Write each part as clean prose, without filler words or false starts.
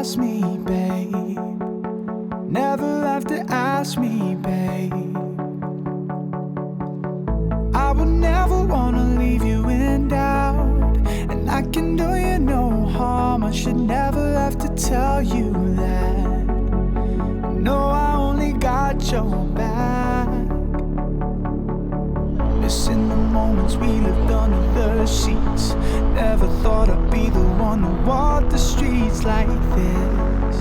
ask me, babe. Never have to ask me, babe. I would never wanna leave you in doubt, and I can do you no harm. I should never have to tell you that. No, I only got your back. Missing the moments we lived under the sheets. Never thought I'd be the one to walk the streets like this,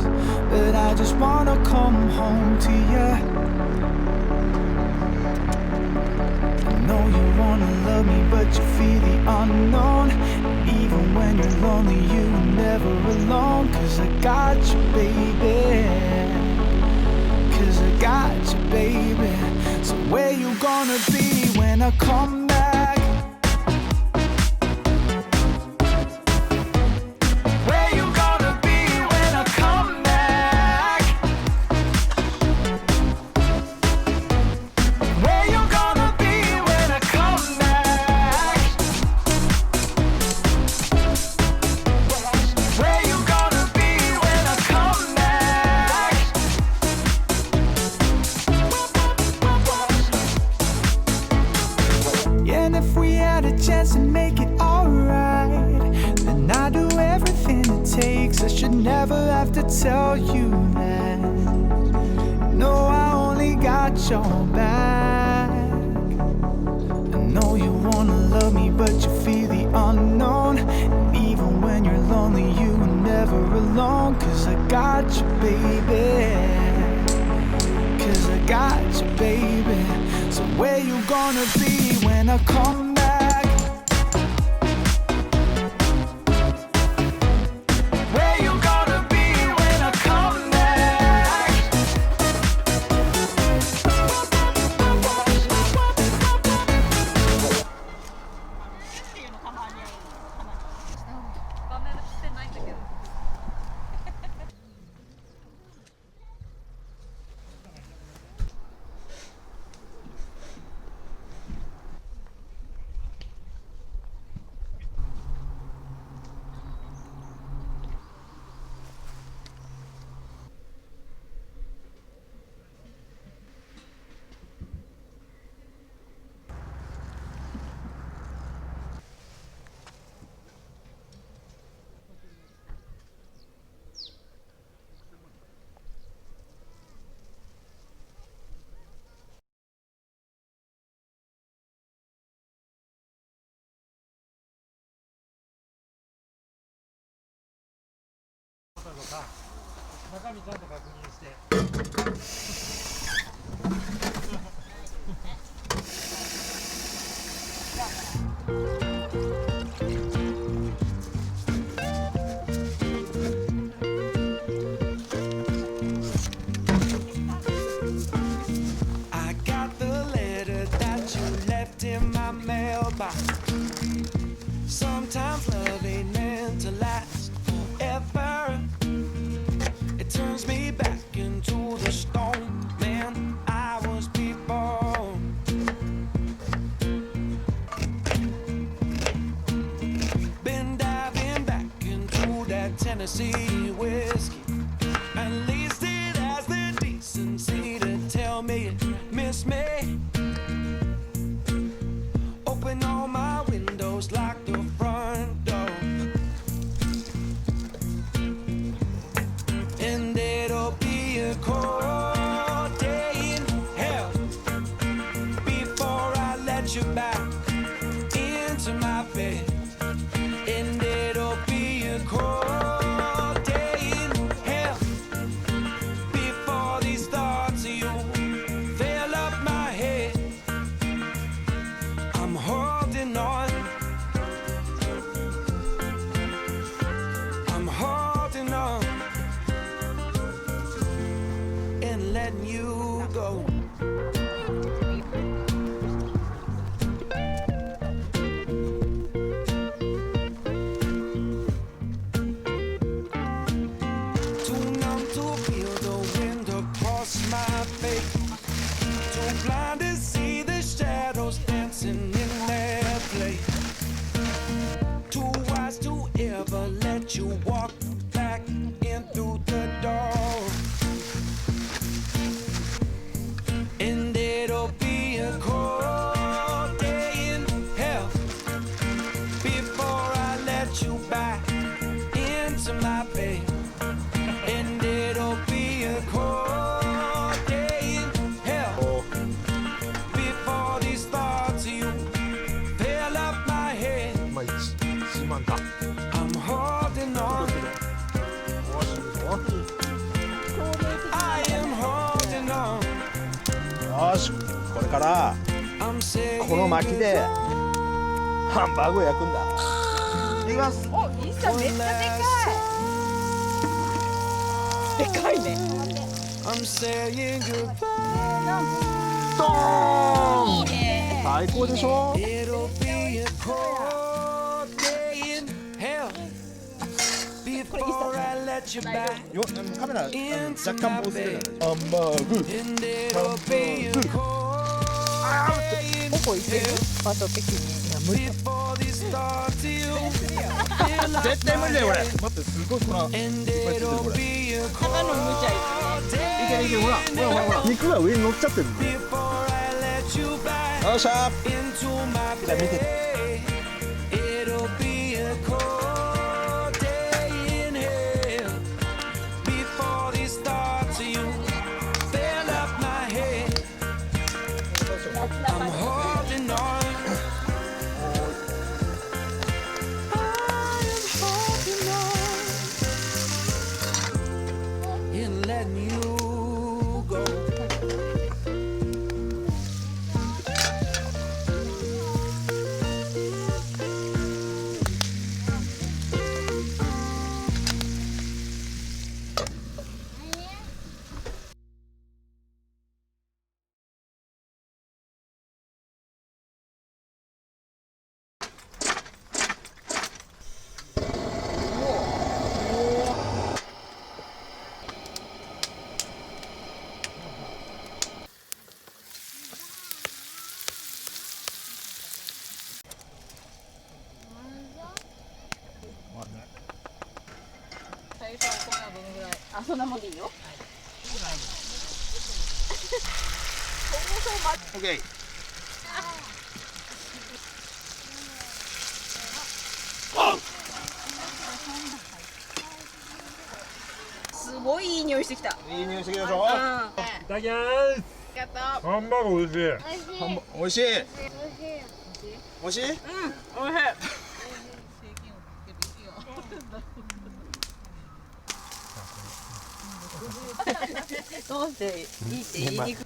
but I just wanna come home to you. I know you wanna love me, but you feel the unknown. And even when you're lonely, you're never alone. 'Cause I got you, baby. 'Cause I got you, baby. So where you gonna be when I come back? Where you gonna be when I come back? Where you gonna be when I come back? Where you gonna be when I come back? And if we had a chance to make it alright, then I'd do everything it takes. I should never have to tell you that. No, I only got your back. I know you wanna love me, but you feel the unknown. And even when you're lonely, you're never alone. 'Cause I got you, baby. 'Cause I got you, baby. So where you gonna be when I come back? Where you gonna be when I come back? I got the letter that you left in my mailbox. Sometimes love ain't meant to last forever. It turns me back into the stone man I was before. Been diving back into that Tennessee whiskey. At least it has the decency to tell me it miss me. Open all my windows, lock the front door. And it'll be a cold day in hell before I let you back into my bed. And it'll be a cold day in hell before these thoughts of you fill up my head. I'm holding on. I'm holding on and letting you go. Too numb to feel the wind across my face. Too blind to see the shadows dancing in their place. Too wise to ever let you walk back in through し、これからこの薪でハンバーグを焼くんだ。いきます。お、いいさ、めっちゃでかい。でかいね。ドーン。いいね。最高でしょ。よ、カメラ若干ボースでハンバーグ。どこ行ってる？場所的に。いや、無理。絶対無理だよ、これ。待って、すごいほら。いっぱいついてる、これ。ただの無茶いけるいける、ほら、ほらほらほら。肉が上に乗っちゃってるんだよ。よっしゃー。じゃあ見て。あ、そんなもんでいいよ。オッケー。すごいいい匂いしてきた。いい匂いしてきたでしょ。うん。いただきます。ハンバーグ美味しい。おいしい。おいしい。うん、おいしい。どうしていいって言いにくい。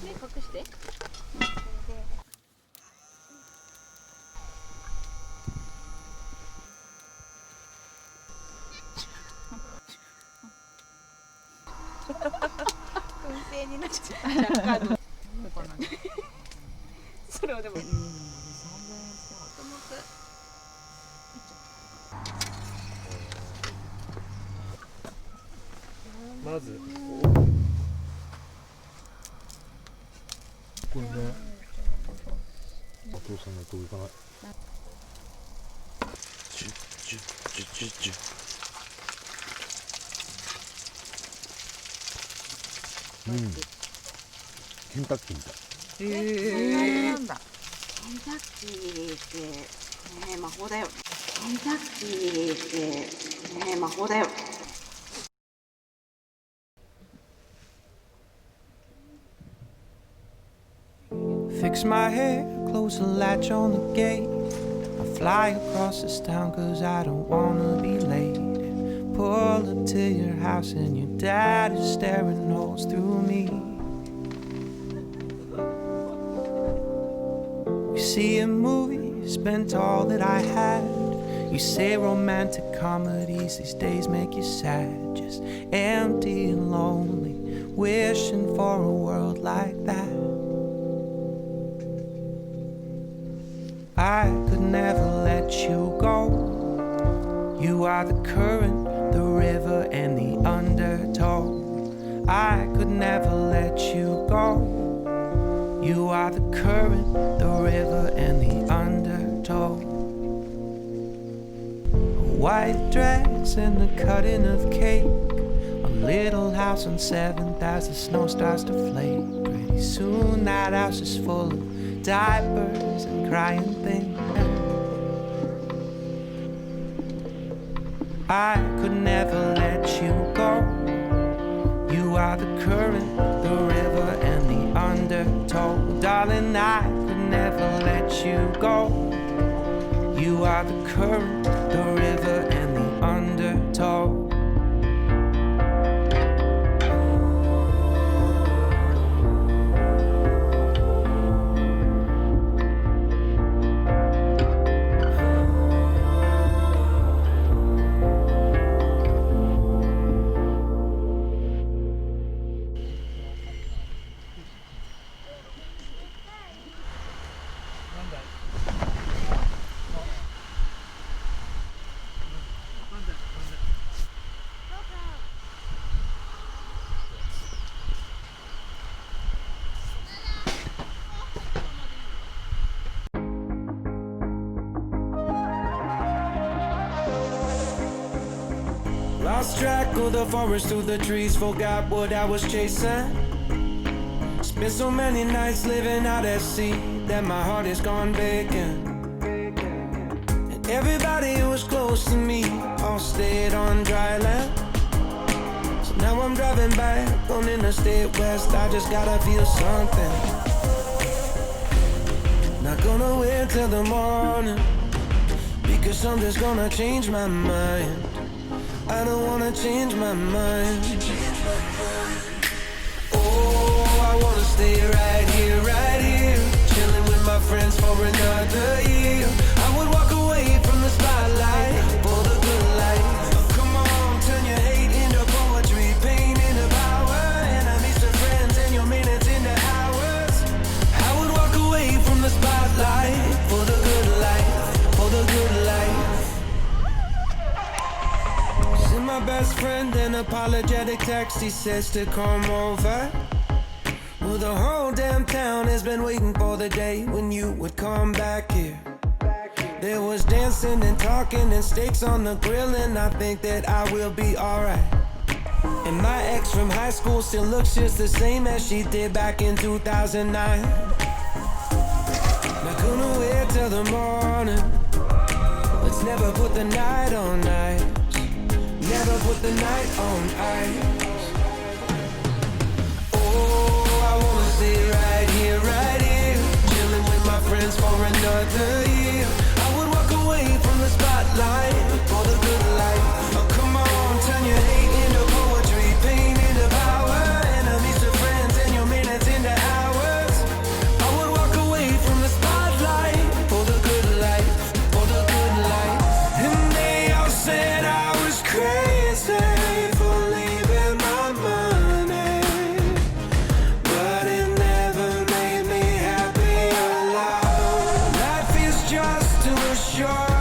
目隠して。燻製になっちゃった。それはでも。まずこれね、お父さんが届かない。ジュッジュッジュッジュッジュッ。うん。ケンタッキーみたい。そんなになんだ。ケンタッキーってね、魔法だよ。ケンタッキーってね、魔法だよ。Fix my hair, close the latch on the gate. I fly across this town 'cause I don't wanna be late. Pull up to your house and your dad is staring holes through me. We see a movie, spent all that I had. You say romantic comedies these days make you sad. Just empty and lonely, wishing for a world like that. I could never let you go. You are the current, the river and the undertow. I could never let you go. You are the current, the river and the undertow. A white dress and the cutting of cake. A little house on 7th as the snow starts to flake. Pretty soon that house is full of diapers and crying things. I could never let you go. You are the current, the river and the undertow. Darling, I could never never let you go. You are the current, the river, and the undertow. Lost track of the forest through the trees, forgot what I was chasing. Spent so many nights living out at sea that my heart is gone vacant. And everybody who was close to me all stayed on dry land. So now I'm driving back on Interstate West, I just gotta feel something. Not gonna wait till the morning, because something's gonna change my mind. I don't wanna change my mind. Oh, I wanna stay right here, chilling with my friends for another year. I would walk away from the spotlight for the good life. Oh, come on, turn your hate into poetry, pain into power, enemies to friends, and your minutes into hours. I would walk away from the spotlight for the good life, for the good life. Send my best friend an apologetic text, he says to come over. Well, the whole damn town has been waiting for the day when you would come back here. There was dancing and talking and steaks on the grill, and I think that I will be alright. And my ex from high school still looks just the same as she did back in 2009. Not gonna wait till the morning, let's never put the night on ice. Never put the night on ice. Oh, I wanna stay right here, chilling with my friends for another year. I would walk away from the spotlight for the good life. Oh, come on, turn your hate into poetry, pain into power, enemies to friends, and your minutes into hours. I would walk away from the spotlight for the good life, for the good life. And they all said I was crazy for leaving my money, but it never made me happy alone. Life is just too short